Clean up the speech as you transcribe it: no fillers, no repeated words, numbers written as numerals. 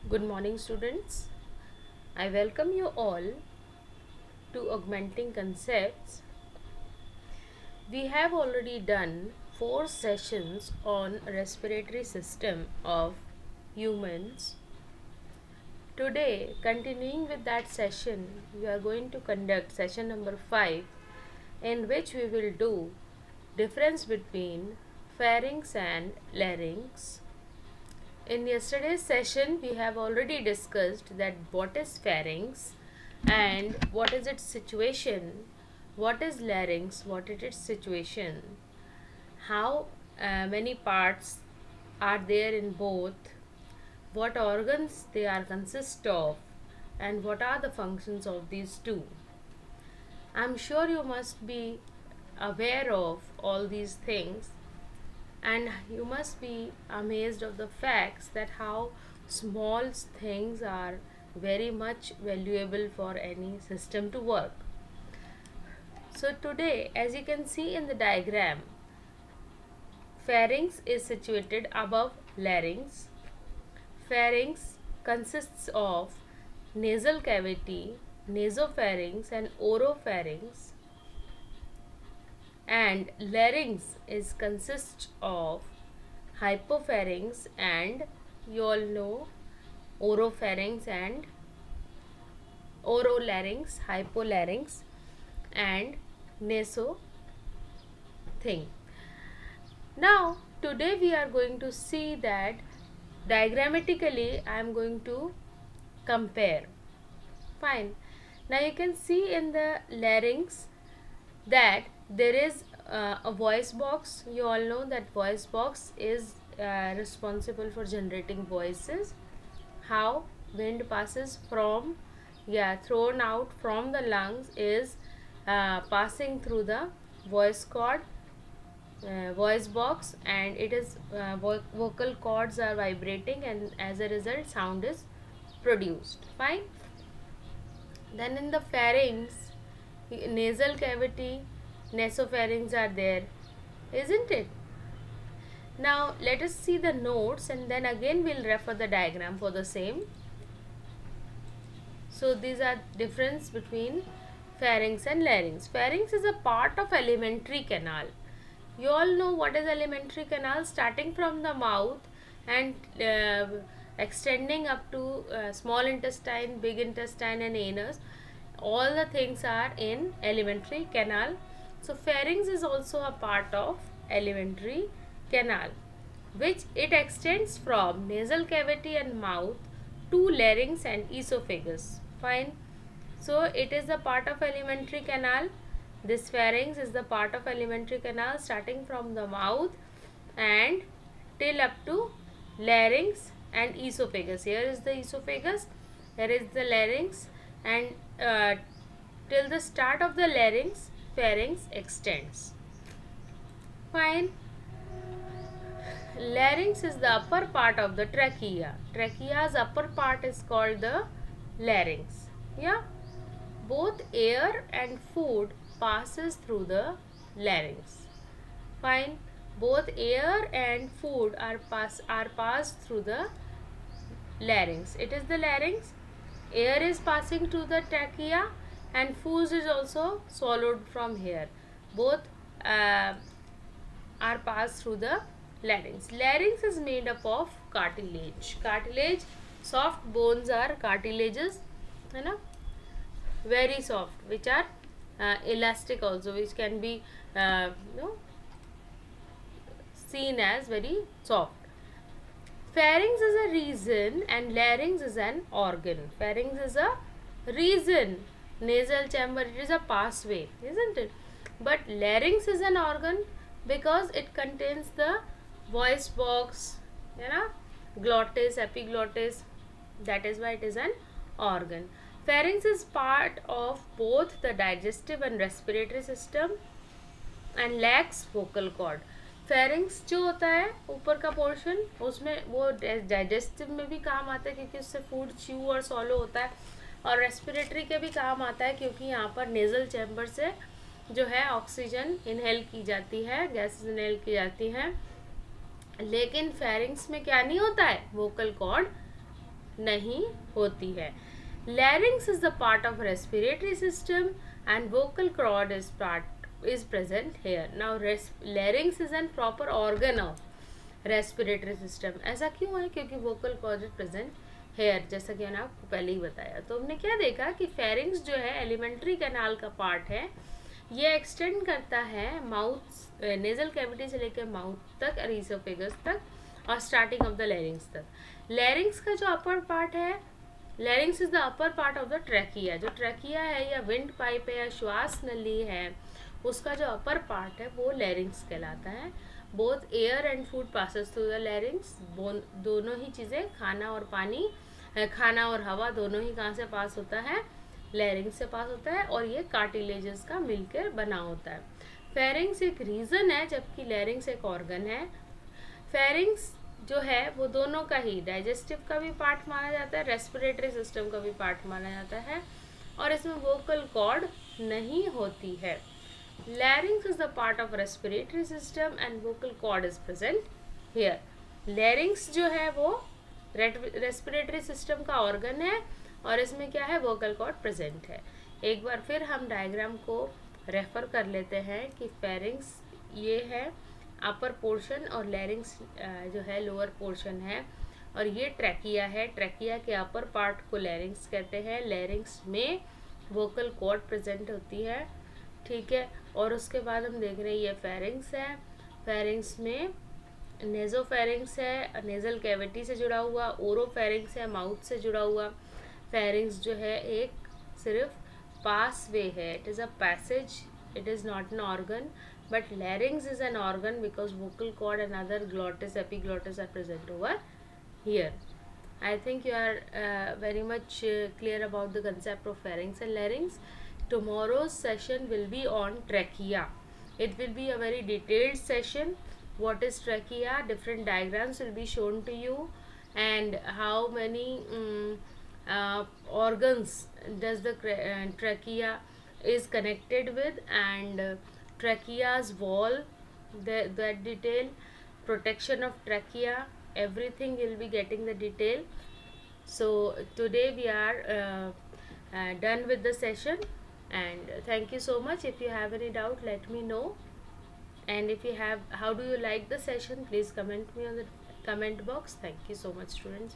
Good morning, students. I welcome you all to Augmenting Concepts. We have already done 4 sessions on respiratory system of humans. Today, continuing with that session, we are going to conduct session number 5, in which we will do difference between pharynx and larynx. In yesterday's session, we have already discussed that what is pharynx and what is its situation, what is larynx, what is its situation, how many parts are there in both, what organs they are consist of, and what are the functions of these two. I'm sure you must be aware of all these things, and you must be amazed of the facts that how small things are very much valuable for any system to work. So today, as you can see in the diagram, pharynx is situated above larynx. Pharynx consists of nasal cavity, nasopharynx and oropharynx, and larynx is consists of hypopharynx and you all know oropharynx and orolarynx, hypolarynx and naso thing. Now today we are going to see that diagrammatically I am going to compare. Fine. Now you can see in the larynx that there is a voice box. You all know that voice box is responsible for generating voices. How wind passes from thrown out from the lungs is passing through the voice cord, voice box, and it is vocal cords are vibrating, and as a result sound is produced. Fine. Then in the pharynx, nasal cavity, nasopharynx are there, isn't it? Now let us see the notes and then again we'll refer the diagram for the same. So these are difference between pharynx and larynx. Pharynx is a part of alimentary canal. You all know what is alimentary canal, starting from the mouth and extending up to small intestine, big intestine and anus. All the things are in alimentary canal. So pharynx is also a part of alimentary canal, which it extends from nasal cavity and mouth to larynx and esophagus. Fine. So it is a part of alimentary canal. This pharynx is the part of alimentary canal starting from the mouth and till up to larynx and esophagus. Here is the esophagus, here is the larynx, and till the start of the larynx, pharynx extends. Fine. Larynx is the upper part of the trachea. Trachea's upper part is called the larynx. Yeah. Both air and food passes through the larynx. Fine. Both air and food are passed through the larynx. It is the larynx. Air is passing to the trachea and food is also swallowed from here. Both are passed through the larynx. Larynx is made up of cartilage. Cartilage, soft bones are cartilages, you know, very soft, which are elastic also, which can be seen as very soft. Pharynx is a reason and larynx is an organ. Pharynx is a reason, nasal chamber, it is a passway, isn't it? But larynx is an organ because it contains the voice box, glottis, epiglottis. That is why it is an organ. Pharynx is part of both the digestive and respiratory system and lacks vocal cord. Pharynx जो होता है ऊपर का portion, उसमें वो digestive में भी काम आता है क्योंकि उससे फूड च्यू और सॉलो होता है, और रेस्पिरेटरी के भी काम आता है क्योंकि यहाँ पर नेज़ल चैम्बर से जो है ऑक्सीजन इनहेल की जाती है, गैसेस इनहेल की जाती हैं. लेकिन फेरिंग्स में क्या नहीं होता है, वोकल कॉर्ड नहीं होती है. Larynx is the part of respiratory system and vocal cord is present here. Now larynx is an proper organ of respiratory system. ऐसा क्यों है? क्योंकि vocal cord is present here, जैसा कि मैंने आपको पहले ही बताया. तो हमने क्या देखा कि pharynx जो है एलिमेंट्री कैनाल का पार्ट है, ये एक्सटेंड करता है माउथ नेजल कैविटी से लेकर माउथ तक और ईसोफेगस तक और स्टार्टिंग ऑफ द लैरिंग्स तक. लैरिंग्स का जो अपर पार्ट है, larynx is the upper part of the trachea. जो ट्रैकिया है या विंड पाइप है या श्वास नली है, उसका जो अपर पार्ट है वो लैरिंग्स कहलाता है. Both air and food passes through the larynx. दोनों ही चीज़ें, खाना और पानी, खाना और हवा दोनों ही कहाँ से पास होता है? लैरिंग्स से पास होता है. और ये कार्टिलेजेस का मिलकर बना होता है. फेरिंग्स एक रीजन है जबकि लैरिंग्स एक ऑर्गन है. फेरिंग्स जो है वो दोनों का ही, डाइजेस्टिव का भी पार्ट माना जाता है, रेस्पिरेटरी सिस्टम का भी पार्ट माना जाता है, और इसमें वोकल कॉर्ड नहीं होती है. Larynx is the part of respiratory system and vocal cord is present here. Larynx जो है वो रेस्पिरेटरी सिस्टम का ऑर्गन है और इसमें क्या है? वोकल कॉर्ड प्रेजेंट है. एक बार फिर हम डायग्राम को रेफर कर लेते हैं कि फेरिंग्स ये है अपर पोर्शन और लैरिंग्स जो है लोअर पोर्शन है, और ये ट्रैकिया है. ट्रैकिया के अपर पार्ट को लैरिंग्स कहते हैं. लैरिंग्स में वोकल कॉर्ड प्रेजेंट होती है, ठीक है. और उसके बाद हम देख रहे हैं ये फेरिंग्स है. फेरिंग्स में नेजोफेरिंग्स है, नेजल कैविटी से जुड़ा हुआ. ओरोफेरिंग्स है, माउथ से जुड़ा हुआ. फेरिंग्स जो है एक सिर्फ पास वे है, it is a passage, it is not an organ, but larynx is an organ because vocal cord and other glottis, epiglottis are present over here. I think you are very much clear about the concept of pharynx and larynx. Tomorrow's session will be on trachea. It will be a very detailed session. What is trachea? Different diagrams will be shown to you, and how many organs does the trachea is connected with, and trachea's wall, that detail, protection of trachea, everything will be getting the detail. So today we are done with the session, and thank you so much. If you have any doubt, let me know, and if you have, how do you like the session, please comment me on the comment box. Thank you so much, students.